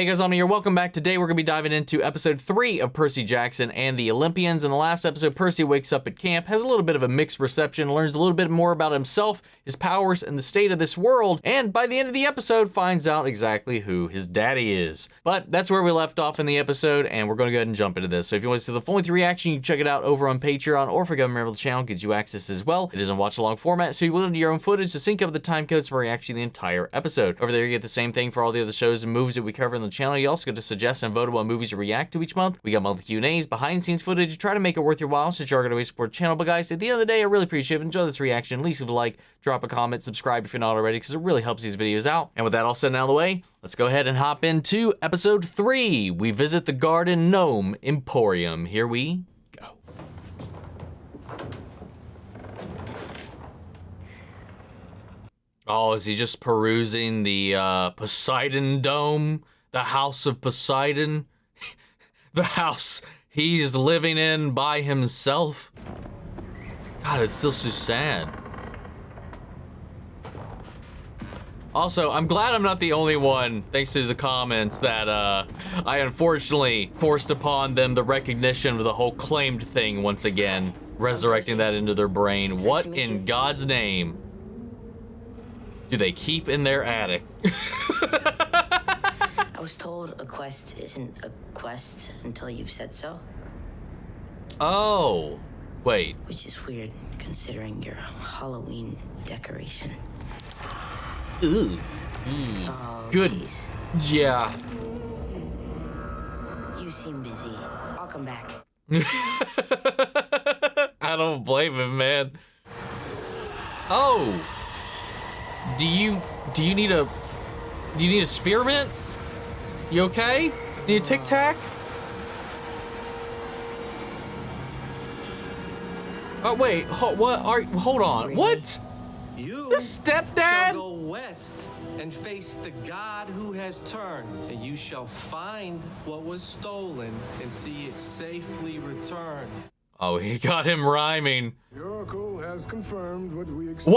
Hey guys, on here, welcome back. Today we're going to be diving into episode 3 of Percy Jackson and the Olympians. In the last episode, Percy wakes up at camp, has a little bit of a mixed reception, learns a little bit more about himself, his powers, and the state of this world, and by the end of the episode, finds out exactly who his daddy is. But that's where we left off in the episode, and we're going to go ahead and jump into this. So if you want to see the full-length reaction, you can check it out over on Patreon, or if you become a member of the channel, it gives you access as well. It is in watch-along format, so you will need your own footage to sync up the time codes for reaction to the entire episode. Over there, you get the same thing for all the other shows and movies that we cover on the channel. You also get to suggest and vote on what movies to react to each month. We got monthly Q&As, behind-the-scenes footage, try to make it worth your while since you're going to support the channel. But guys, at the end of the day, I really appreciate it. Enjoy this reaction. At least leave a like, drop a comment, subscribe if you're not already, because it really helps these videos out. And with that all said and out of the way, let's go ahead and hop into episode 3. We visit the Garden Gnome Emporium. Here we go. Oh, is he just perusing the Poseidon Dome? The House of Poseidon? The house he's living in by himself? God, it's still so sad. Also, I'm glad I'm not the only one, thanks to the comments, that I unfortunately forced upon them the recognition of the whole claimed thing once again, resurrecting that into their brain. What in God's name do they keep in their attic? I was told a quest isn't a quest until you've said so. Oh, wait. Which is weird, considering your Halloween decoration. Ooh. Oh, good. Geez. Yeah. You seem busy. I'll come back. I don't blame him, man. Oh. Do you need a spearmint? You okay? Need a Tic Tac? Oh wait, hold on. Really? What? You The stepdad? shall go west and face the god who has turned, and you shall find what was stolen and see it safely returned. Oh, he got him rhyming. The Oracle has confirmed what we expected.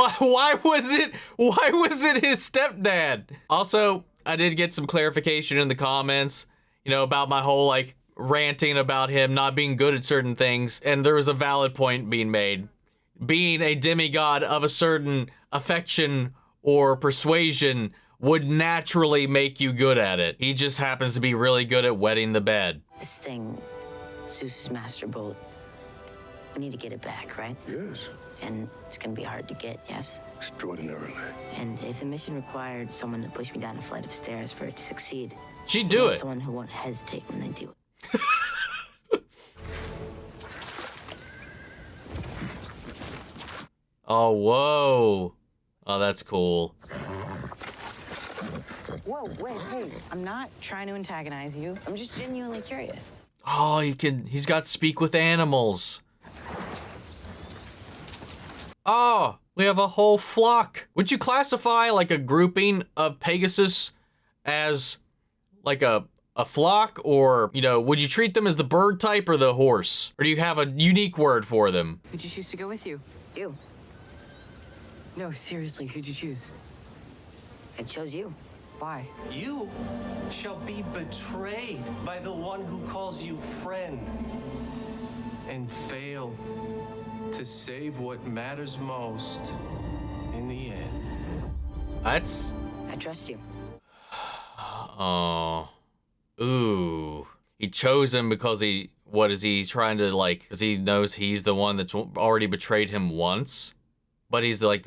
Why was it his stepdad? Also, I did get some clarification in the comments, you know, about my whole like ranting about him not being good at certain things, and there was a valid point being made. Being a demigod of a certain affection or persuasion would naturally make you good at it. He just happens to be really good at wetting the bed. This thing, Zeus's master bolt, we need to get it back, right? Yes, And it's gonna be hard to get, yes? extraordinarily. And if the mission required someone to push me down a flight of stairs for it to succeed, She'd I do want it. someone who won't hesitate when they do it. Oh, whoa. Oh, that's cool. Whoa, wait, hey, I'm not trying to antagonize you. I'm just genuinely curious. Oh, he's got speak with animals. Oh, we have a whole flock. Would you classify like a grouping of Pegasus as like a flock, or, you know, would you treat them as the bird type or the horse? Or do you have a unique word for them? Who'd you choose to go with you? You, No, seriously, who'd you choose? I chose you. Why? You shall be betrayed by the one who calls you friend and fail to save what matters most in the end. That's... I trust you. Oh. Ooh. He chose him because what is he trying to, like, because he knows he's the one that's already betrayed him once? But he's like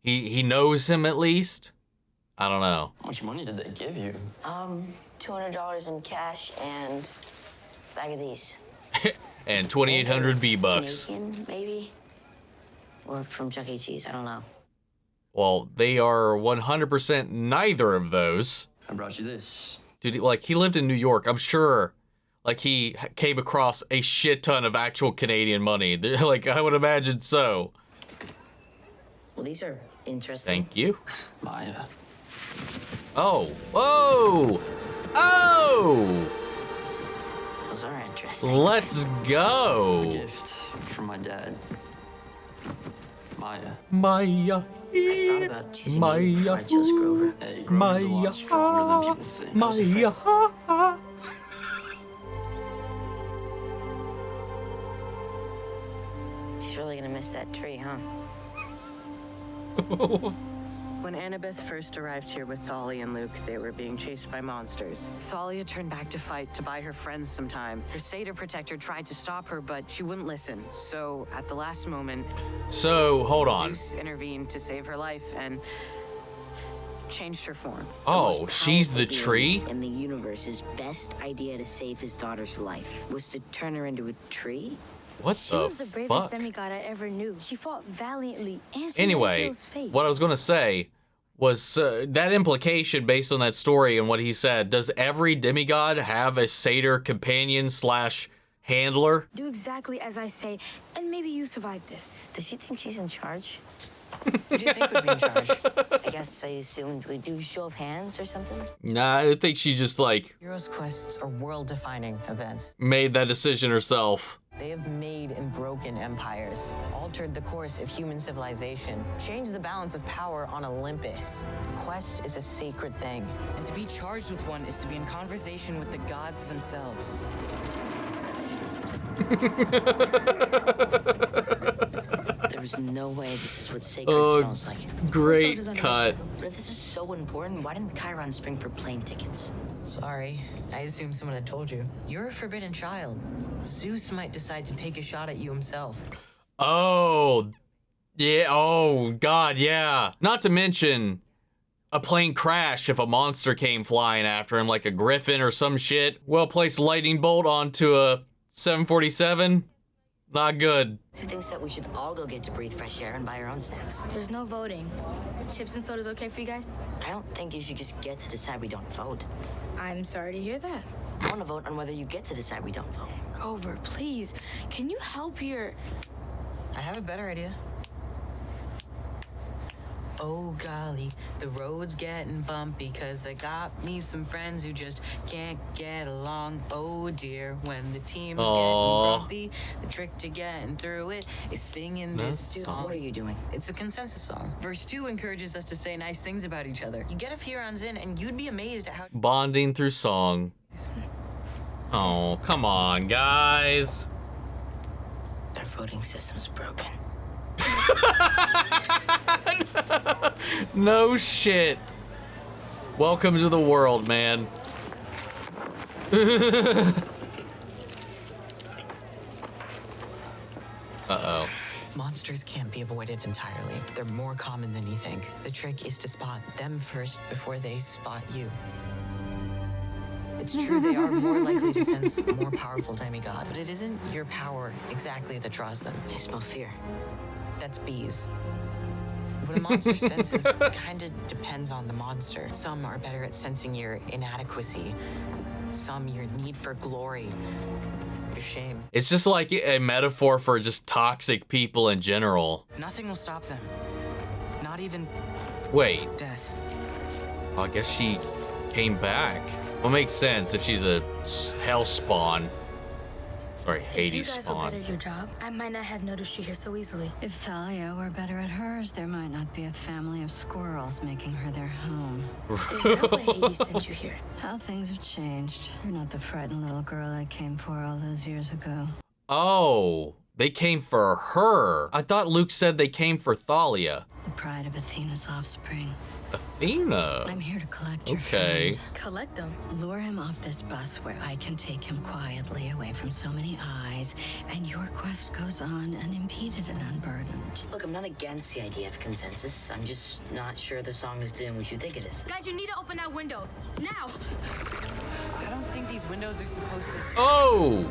he knows him at least? I don't know. How much money did they give you? $200 in cash and a bag of these. And 2,800 V-Bucks. Canadian, maybe? Or from Chuck E. Cheese, I don't know. Well, they are 100% neither of those. I brought you this. Dude, like, he lived in New York. I'm sure, like, he came across a shit ton of actual Canadian money. Like, I would imagine so. Well, these are interesting. Thank you. Maya. Oh. Whoa! Oh! Those are interesting. Let's go. Gift from my dad. Maya. Maya. I thought about choosing you before I chose Grover. Hey, Grover's a lot stronger than people think. How's your friend? She's really gonna miss that tree, huh? When Annabeth first arrived here with Thalia and Luke, they were being chased by monsters. Thalia turned back to fight to buy her friends some time. Her satyr protector tried to stop her, but she wouldn't listen. So, at the last moment, So, hold on. Zeus intervened to save her life and changed her form. Oh, most she's the powerful tree? being in the universe's best idea to save his daughter's life was to turn her into a tree? What She the was the bravest fuck? demigod I ever knew. She fought valiantly and she Anyway, Hill's fate. what I was gonna say was that implication based on that story and what he said. Does every demigod have a satyr companion slash handler? Do exactly as I say, and maybe you survive this. Does she think she's in charge? Who do you think would be in charge? I guess I assumed we'd do show of hands or something. Nah, I think she just like Heroes' quests are world-defining events. made that decision herself. They have made and broken empires, altered the course of human civilization, changed the balance of power on Olympus. The quest is a sacred thing, and to be charged with one is to be in conversation with the gods themselves. There's no way this is what sacred Oh, smells like. great Soldiers on cut. But if this is so important, why didn't Chiron spring for plane tickets? Sorry, I assumed someone had told you. You're a forbidden child. Zeus might decide to take a shot at you himself. Oh, yeah. Oh, God, yeah. Not to mention a plane crash if a monster came flying after him, like a griffin or some shit. Well-placed lightning bolt onto a 747. Not good. Who thinks that we should all go get to breathe fresh air and buy our own snacks? There's no voting. Chips and soda's okay for you guys? I don't think you should just get to decide we don't vote. I'm sorry to hear that. I want to vote on whether you get to decide we don't vote. Grover, please. Can you help your... I have a better idea. Oh golly, the road's getting bumpy cause I got me some friends who just can't get along. Oh dear, when the team's Aw. getting grumpy, the trick to getting through it is singing this That's- song. What are you doing? It's a consensus song. Verse 2 encourages us to say nice things about each other. You get a few rounds in and you'd be amazed at how Bonding through song. Oh, come on, guys. Our voting system's broken. No shit. Welcome to the world, man. Uh-oh. monsters can't be avoided entirely. They're more common than you think. The trick is to spot them first before they spot you. It's true they are more likely to sense a more powerful demigod, but it isn't your power exactly that draws them. I smell fear. That's bees. What a monster senses kind of depends on the monster. Some are better at sensing your inadequacy. Some your need for glory. Your shame. It's just like a metaphor for just toxic people in general. Nothing will stop them. Not even Wait, death. I guess she came back. Well, makes sense if she's a hell spawn. Sorry, If you Hades guys were spawn. better at your job, I might not have noticed you here so easily. If Thalia were better at hers, there might not be a family of squirrels making her their home. Is that why Hades sent you here? How things have changed. You're not the frightened little girl I came for all those years ago. Oh, they came for her. I thought Luke said they came for Thalia. The pride of Athena's offspring. Athena. I'm here to collect your Okay. friend. Collect them. Lure him off this bus where I can take him quietly away from so many eyes, and your quest goes on unimpeded and unburdened. Look, I'm not against the idea of consensus. I'm just not sure the song is doing what you think it is. Guys, you need to open that window. Now! I don't think these windows are supposed to. Oh.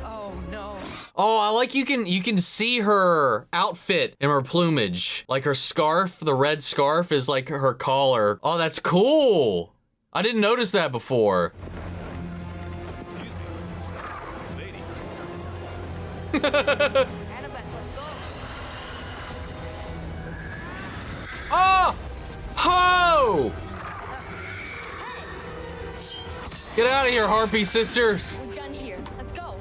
Oh no. Oh, I like you can see her outfit and her plumage. Like her scarf, the red scarf is like her collar. Oh, that's cool. I didn't notice that before. Annabeth, let's go. Oh! Ho! Get out of here, Harpy sisters. We're done here. Let's go.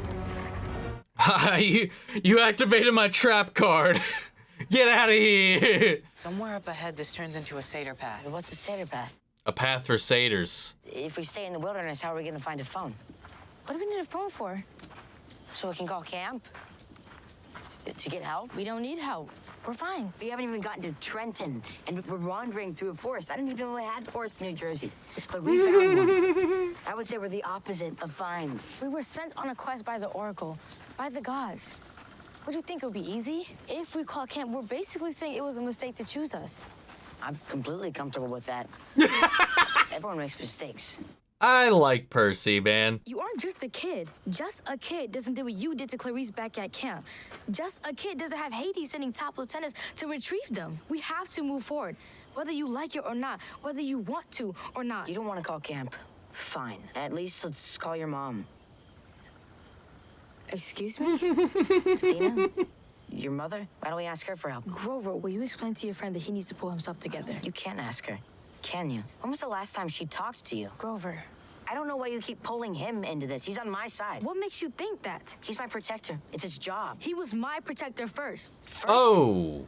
you activated my trap card. Get out of here! Somewhere up ahead, this turns into a Seder path. What's a Seder path? A path for satyrs. If we stay in the wilderness, how are we gonna find a phone? What do we need a phone for? So we can call camp? To get help? We don't need help. We're fine. We haven't even gotten to Trenton, and we're wandering through a forest. I didn't even know we had forests in New Jersey, but we found one. I would say we're the opposite of fine. We were sent on a quest by the Oracle, by the gods. What do you think, it would be easy? If we call camp, we're basically saying it was a mistake to choose us. I'm completely comfortable with that. Everyone makes mistakes. I like Percy, man. You aren't just a kid. Just a kid doesn't do what you did to Clarice back at camp. Just a kid doesn't have Hades sending top lieutenants to retrieve them. We have to move forward, whether you like it or not, whether you want to or not. You don't want to call camp? Fine. At least let's call your mom. Excuse me? Athena? Your mother? Why don't we ask her for help? Grover, will you explain to your friend that he needs to pull himself together? You can't ask her, can you? When was the last time she talked to you? Grover, I don't know why you keep pulling him into this. He's on my side. what makes you think that? He's my protector. It's his job. He was my protector first. First? Oh,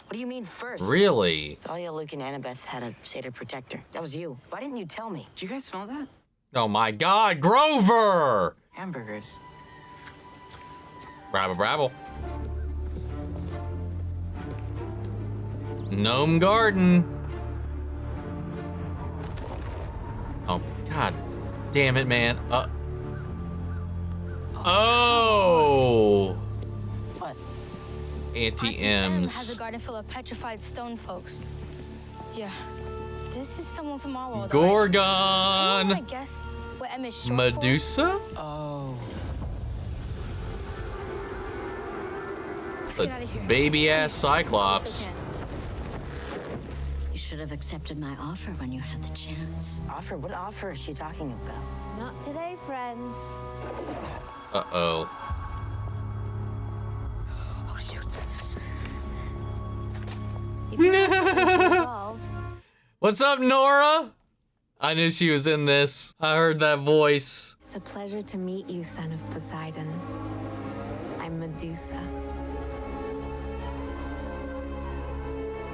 What do you mean first? really? Thalia, Luke, and Annabeth had a Seder protector. That was you. Why didn't you tell me? Do you guys smell that? Oh my God, Grover! Hamburgers. Bravo, bravo. Gnome Garden. Oh, God damn it, man. Oh! What? Auntie M has M's. a garden full of petrified stone folks. Yeah, this is someone from our world. Gorgon! Anyone wanna guess what M is short for? Medusa? Oh. Let's get out of here. Baby ass Please, Cyclops. so can. You should have accepted my offer when you had the chance. Offer? What offer is she talking about? Not today, friends. Uh-oh. Oh, shoot. If you have something to resolve, What's up, Nora? I knew she was in this. I heard that voice. it's a pleasure to meet you, son of Poseidon. I'm Medusa.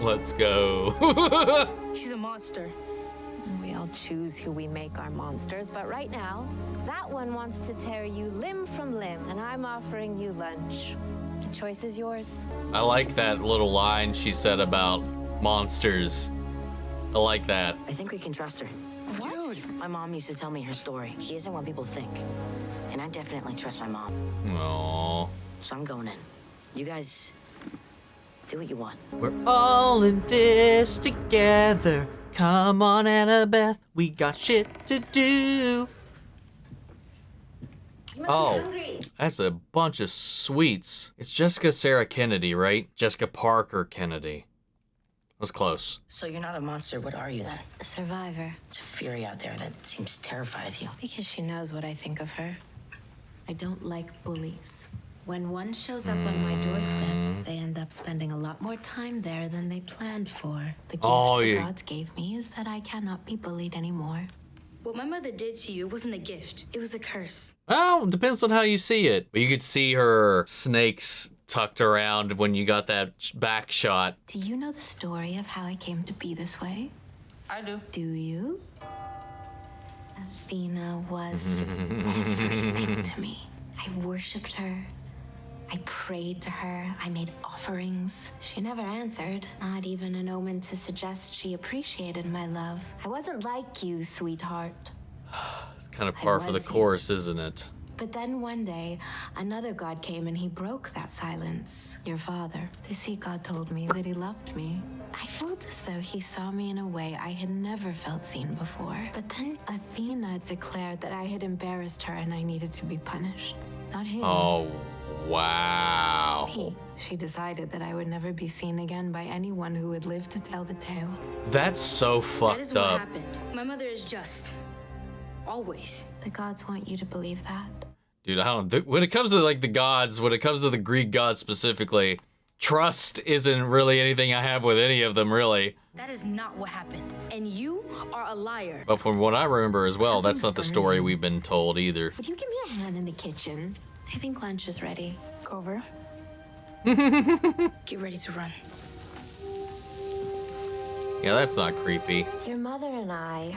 Let's go. She's a monster. We all choose who we make our monsters, but right now, that one wants to tear you limb from limb, and I'm offering you lunch. The choice is yours. I like that little line she said about monsters. I like that. I think we can trust her. What? Dude, my mom used to tell me her story. She isn't what people think. And I definitely trust my mom. Aww. So I'm going in. You guys do what you want. We're all in this together. Come on, Annabeth. We got shit to do. Oh, that's a bunch of sweets. It's Jessica Sarah Kennedy, right? Jessica Parker Kennedy. Was close. So you're not a monster. What are you then? A survivor, It's a fury out there that seems terrified of you. because she knows what I think of her. I don't like bullies. When one shows up on my doorstep, they end up spending a lot more time there than they planned for. The gift the gods gave me is that I cannot be bullied anymore. What my mother did to you wasn't a gift. It was a curse. Well, depends on how you see it. But you could see her snakes tucked around when you got that back shot. Do you know the story of how I came to be this way? I do. Do you? Athena was everything to me. I worshipped her. I prayed to her. I made offerings. She never answered, not even an omen to suggest she appreciated my love. I wasn't like you, sweetheart. It's kind of par for the course, isn't it? But then one day, another god came and he broke that silence. Your father. The sea god told me that he loved me. I felt as though he saw me in a way I had never felt seen before. But then Athena declared that I had embarrassed her and I needed to be punished. Not him. Oh, wow. Me. She decided that I would never be seen again by anyone who would live to tell the tale. That's so That is fucked what up. happened. My mother is just. Always. The gods want you to believe that. Dude, I don't. When it comes to like the gods, when it comes to the Greek gods specifically, trust isn't really anything I have with any of them, really. That is not what happened. And you are a liar. But from what I remember as well, that's not the story we've been told either. Would you give me a hand in the kitchen? I think lunch is ready. Grover, Get ready to run. Yeah, that's not creepy. Your mother and I,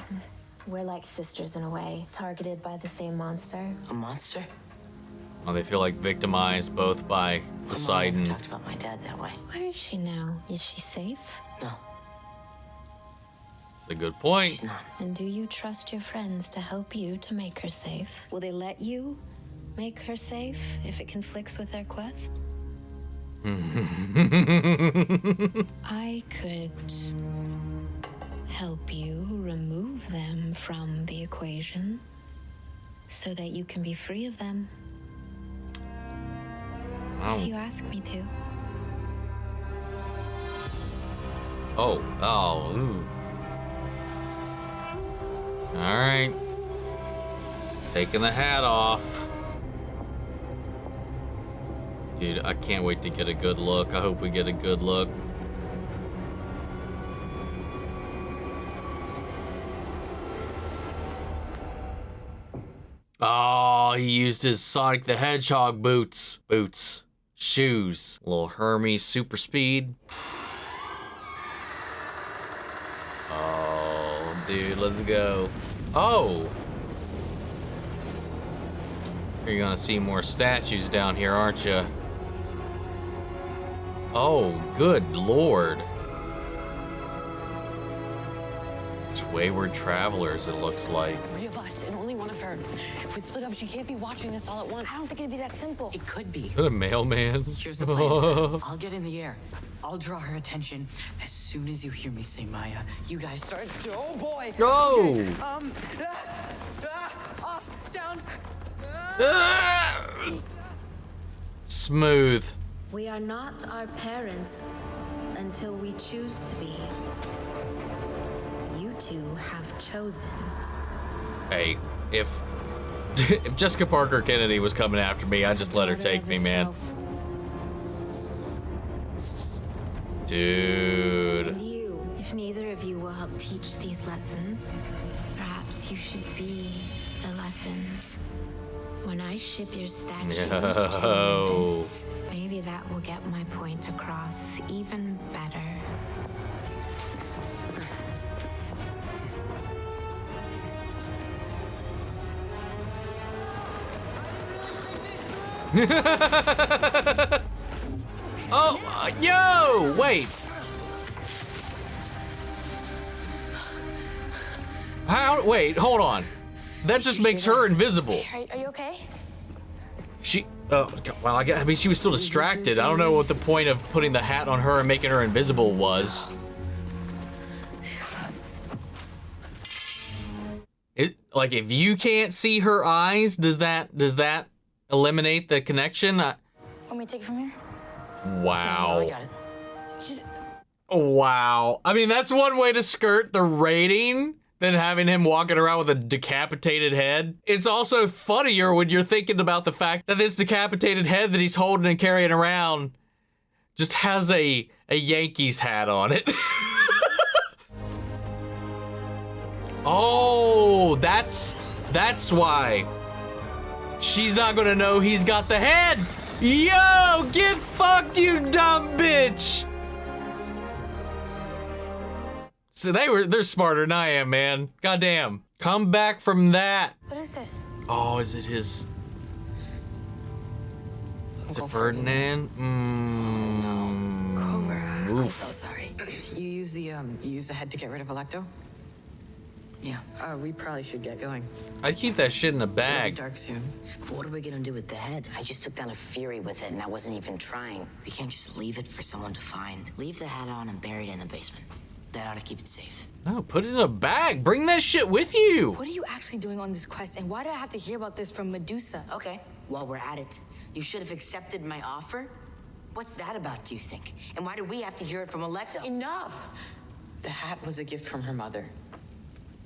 we're like sisters in a way, targeted by the same monster. A monster? Oh, they feel like victimized both by Poseidon. I talked about my dad that way. Where is she now? Is she safe? No, That's a good point. she's not. And do you trust your friends to help you to make her safe? Will they let you make her safe if it conflicts with their quest? I could help you remove them from the equation so that you can be free of them. Oh. If you ask me to. Oh. Ooh. All right. Taking the hat off. Dude, I can't wait to get a good look. I hope we get a good look. Oh, he used his Sonic the Hedgehog boots. Shoes. Little Hermes super speed. Oh, dude, let's go. Oh! You're gonna see more statues down here, aren't you? Oh, good lord. It's wayward travelers, it looks like. 3 of us and only one of her. If we split up, she can't be watching us all at once. I don't think it'd be that simple. It could be. Is that a mailman? Here's the plan. I'll get in the air. I'll draw her attention. As soon as you hear me say Maya, you guys start. Oh boy. Go! Okay. Off, down. Smooth. We are not our parents until we choose to be. You two have chosen. Hey, if Jessica Parker Kennedy was coming after me, I'd just let her take me, man. Dude. And you, if neither of you will help teach these lessons, perhaps you should be the lessons. When I ship your statues to Olympus, maybe that will get my point across even better. Oh, yo, wait. How? Wait, hold on. That just makes her invisible. Are you okay? Well, I mean, she was still distracted. I don't know what the point of putting the hat on her and making her invisible was. Like, if you can't see her eyes, does that eliminate the connection? Want me to take it from here? Wow. No, I got it. Wow. I mean, that's one way to skirt the rating than having him walking around with a decapitated head. It's also funnier when you're thinking about the fact that this decapitated head that he's holding and carrying around just has a Yankees hat on it. Oh, that's why. She's not gonna know he's got the head. Yo, get fucked, you dumb bitch. So they're smarter than I am, man. Goddamn. Come back from that. What is it? Oh, is it his? Is it Ferdinand? Grover, I'm Oof. so sorry. You use the head to get rid of Electo? Yeah. We probably should get going. I'd keep that shit in a It'll be bag. dark soon. But what are we gonna do with the head? I just took down a Fury with it and I wasn't even trying. We can't just leave it for someone to find. Leave the hat on and bury it in the basement. That ought to keep it safe. No, put it in a bag. Bring that shit with you. What are you actually doing on this quest, and why do I have to hear about this from Medusa? Okay, while we're at it, you should have accepted my offer. What's that about, do you think? And why do we have to hear it from Electo? Enough! The hat was a gift from her mother.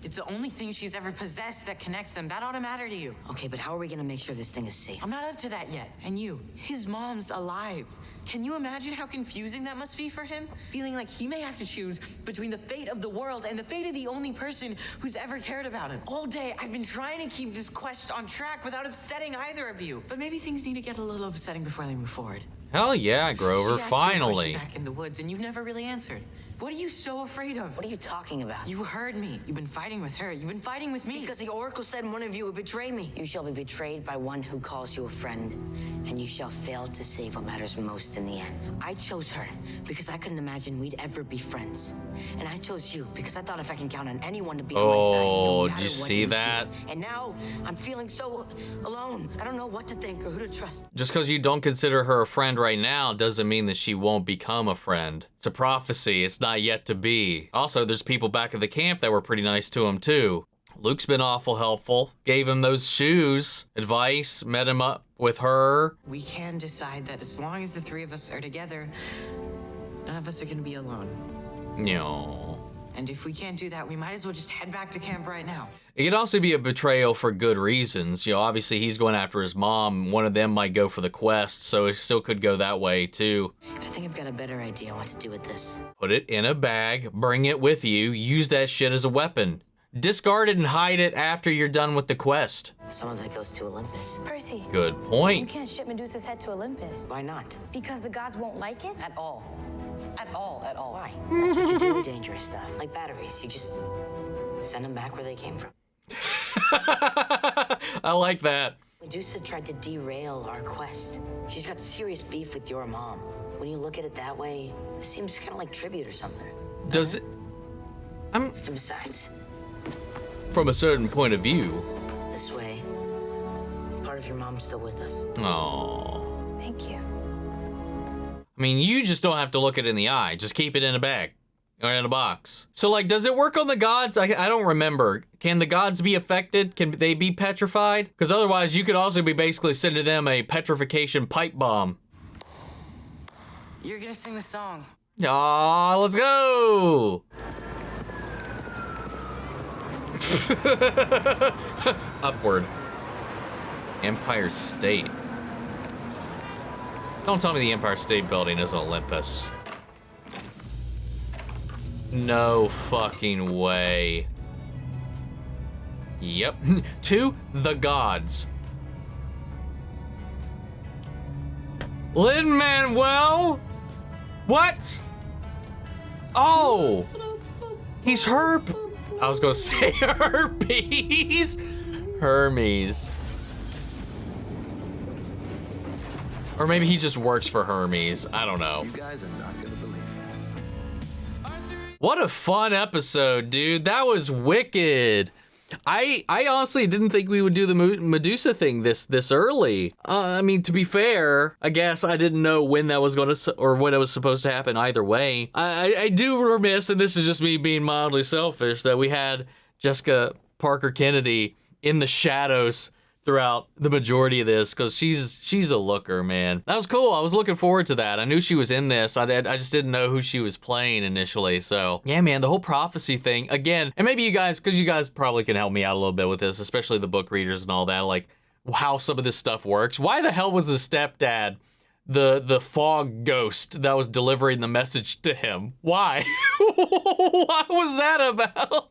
It's the only thing she's ever possessed that connects them. That ought to matter to you. Okay, but how are we gonna make sure this thing is safe? I'm not up to that yet. And you, his mom's alive. Can you imagine how confusing that must be for him? Feeling like he may have to choose between the fate of the world and the fate of the only person who's ever cared about him. All day, I've been trying to keep this quest on track without upsetting either of you. But maybe things need to get a little upsetting before they move forward. Hell yeah, Grover, She asked finally. you a question back in the woods, and you've never really answered. What are you so afraid of? What are you talking about? You heard me. You've been fighting with her. You've been fighting with me. Because the Oracle said one of you would betray me. You shall be betrayed by one who calls you a friend, and you shall fail to save what matters most in the end. I chose her because I couldn't imagine we'd ever be friends. And I chose you because I thought if I can count on anyone to be on my side, no matter did you what see we that? And now I'm feeling so alone. I don't know what to think or who to trust. Just because you don't consider her a friend right now doesn't mean that she won't become a friend. It's a prophecy. It's not yet to be. Also, there's people back at the camp that were pretty nice to him too. Luke's been awful helpful. Gave him those shoes, advice, met him up with her. We can decide that as long as the three of us are together, none of us are gonna be alone. No. And if we can't do that, we might as well just head back to camp right now. It could also be a betrayal for good reasons. You know, obviously he's going after his mom. One of them might go for the quest, so it still could go that way too. I think I've got a better idea what to do with this. Put it in a bag, bring it with you, use that shit as a weapon. Discard it and hide it after you're done with the quest. Some of it goes to Olympus. Percy. Good You point. can't ship Medusa's head to Olympus. Why not? Because the gods won't like it? At all. At all. Why? That's what you do with dangerous stuff. Like batteries. You just send them back where they came from. I like that. Medusa tried to derail our quest. She's got serious beef with your mom. When you look at it that way, it seems kind of like tribute or something. Does it? And besides, From a certain point of view. this way, part of your mom's still with us. Oh. Thank you. I mean, you just don't have to look it in the eye. Just keep it in a bag or in a box. So, like, does it work on the gods? I don't remember. Can the gods be affected? Can they be petrified? Because otherwise, you could also be basically sending them a petrification pipe bomb. You're gonna sing the song. Aw, let's go! Upward. Empire State. Don't tell me the Empire State Building is Olympus. No fucking way. Yep. To the gods. Lin-Manuel? What? Oh! He's Herb. I was gonna say Herpes. Hermes. Or maybe he just works for Hermes. I don't know. You guys are not gonna believe this. What a fun episode, dude. That was wicked. I honestly didn't think we would do the Medusa thing this early. I mean, to be fair, I guess I didn't know when that was going to, or when it was supposed to happen either way. I do remiss, and this is just me being mildly selfish, that we had Jessica Parker Kennedy in the shadows throughout the majority of this, because she's a looker, man. That was cool. I was looking forward to that. I knew she was in this. I just didn't know who she was playing initially. So yeah, man, the whole prophecy thing again, and maybe you guys, because you guys probably can help me out a little bit with this, especially the book readers and all that, like how some of this stuff works. Why the hell was the stepdad the fog ghost that was delivering the message to him? Why? What was that about?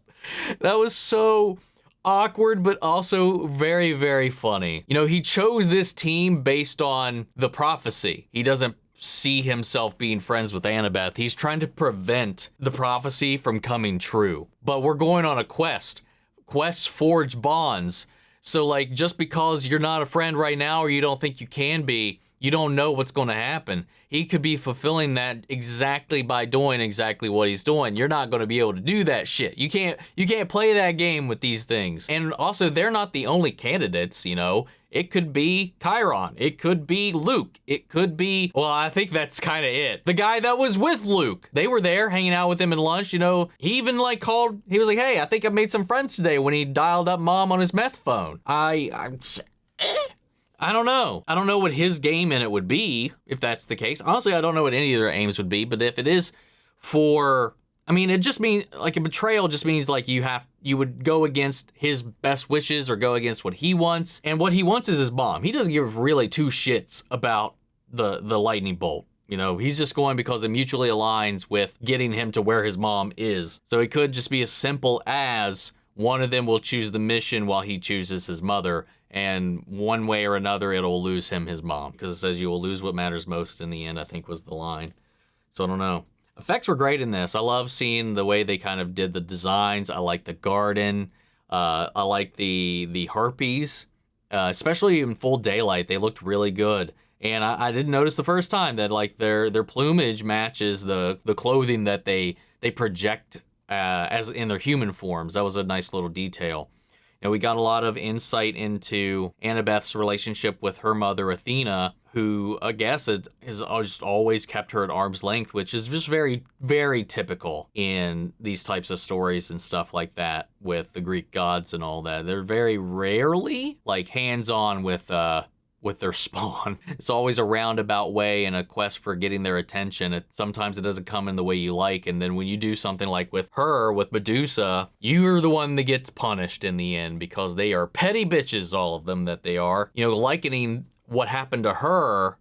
That was so awkward, but also very, very funny. You know, he chose this team based on the prophecy. He doesn't see himself being friends with Annabeth. He's trying to prevent the prophecy from coming true. But we're going on a quest. Quests forge bonds. So, like, just because you're not a friend right now or you don't think you can be, you don't know what's going to happen. He could be fulfilling that exactly by doing exactly what he's doing. You're not going to be able to do that shit. You can't play that game with these things. And also, they're not the only candidates, you know. It could be Chiron. It could be Luke. It could be, well, I think that's kind of it. The guy that was with Luke. They were there hanging out with him at lunch, you know. He even like called, he was like, hey, I think I made some friends today, when he dialed up mom on his meth phone. I don't know. I don't know what his game in it would be, if that's the case. Honestly, I don't know what any of their aims would be, but if it is for, I mean, it just means, like, a betrayal just means, like, you would go against his best wishes or go against what he wants, and what he wants is his mom. He doesn't give really two shits about the lightning bolt. You know, he's just going because it mutually aligns with getting him to where his mom is. So it could just be as simple as one of them will choose the mission while he chooses his mother, and one way or another it'll lose him his mom, because it says you will lose what matters most in the end, I think was the line. So I don't know. Effects were great in this. I love seeing the way they kind of did the designs. I like the garden. I like the harpies, especially in full daylight. They looked really good. And I didn't notice the first time that like their plumage matches the clothing that they project as in their human forms. That was a nice little detail. And we got a lot of insight into Annabeth's relationship with her mother, Athena, who I guess has just always kept her at arm's length, which is just very, very typical in these types of stories and stuff like that with the Greek gods and all that. They're very rarely like hands-on with their spawn. It's always a roundabout way and a quest for getting their attention. Sometimes it doesn't come in the way you like, and then when you do something like with Medusa, you're the one that gets punished in the end because they are petty bitches, all of them that they are. You know, likening what happened to her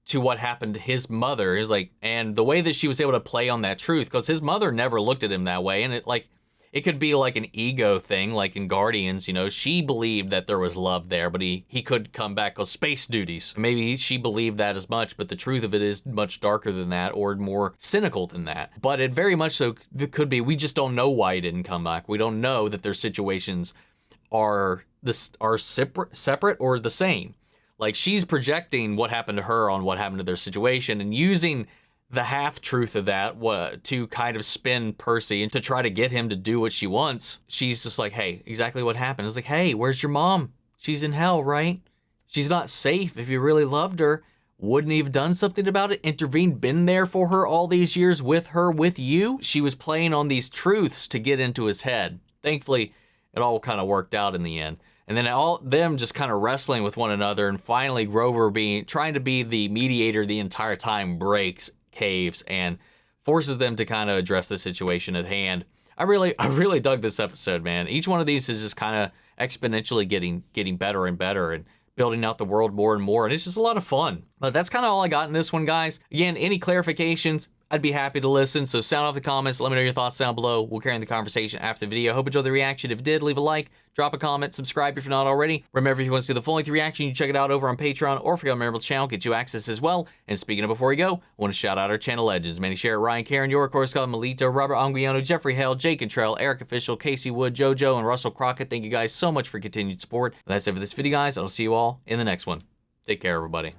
to what happened to his mother is like, and the way that she was able to play on that truth, because his mother never looked at him that way, and it could be like an ego thing, like in Guardians, you know, she believed that there was love there, but he could come back with space duties. Maybe she believed that as much, but the truth of it is much darker than that or more cynical than that. But it very much so could be, we just don't know why he didn't come back. We don't know that their situations are separate or the same. Like she's projecting what happened to her on what happened to their situation and using the half-truth of that to kind of spin Percy and to try to get him to do what she wants. She's just like, hey, exactly what happened. It's like, hey, where's your mom? She's in hell, right? She's not safe. If you really loved her, wouldn't you have done something about it? Intervened, been there for her all these years with her, with you? She was playing on these truths to get into his head. Thankfully, it all kind of worked out in the end. And then all them just kind of wrestling with one another, and finally Grover trying to be the mediator the entire time breaks, caves, and forces them to kind of address the situation at hand. I really dug this episode, man. Each one of these is just kind of exponentially getting better and better and building out the world more and more, and it's just a lot of fun. But that's kind of all I got in this one, guys. Again, any clarifications, I'd be happy to listen, so sound off the comments, let me know your thoughts down below. We'll carry on the conversation after the video. Hope you enjoyed the reaction. If you did, leave a like, drop a comment, subscribe if you're not already. Remember, if you want to see the full-length reaction, you can check it out over on Patreon, or if you're a member of the channel, get you access as well. And speaking of before we go, I want to shout out our channel legends. Manny Share, Ryan, Karen, York, Scott, Melito, Robert Anguiano, Jeffrey Hale, Jake Cantrell, Eric Official, Casey Wood, JoJo, and Russell Crockett. Thank you guys so much for continued support. That's it for this video, guys. I'll see you all in the next one. Take care, everybody.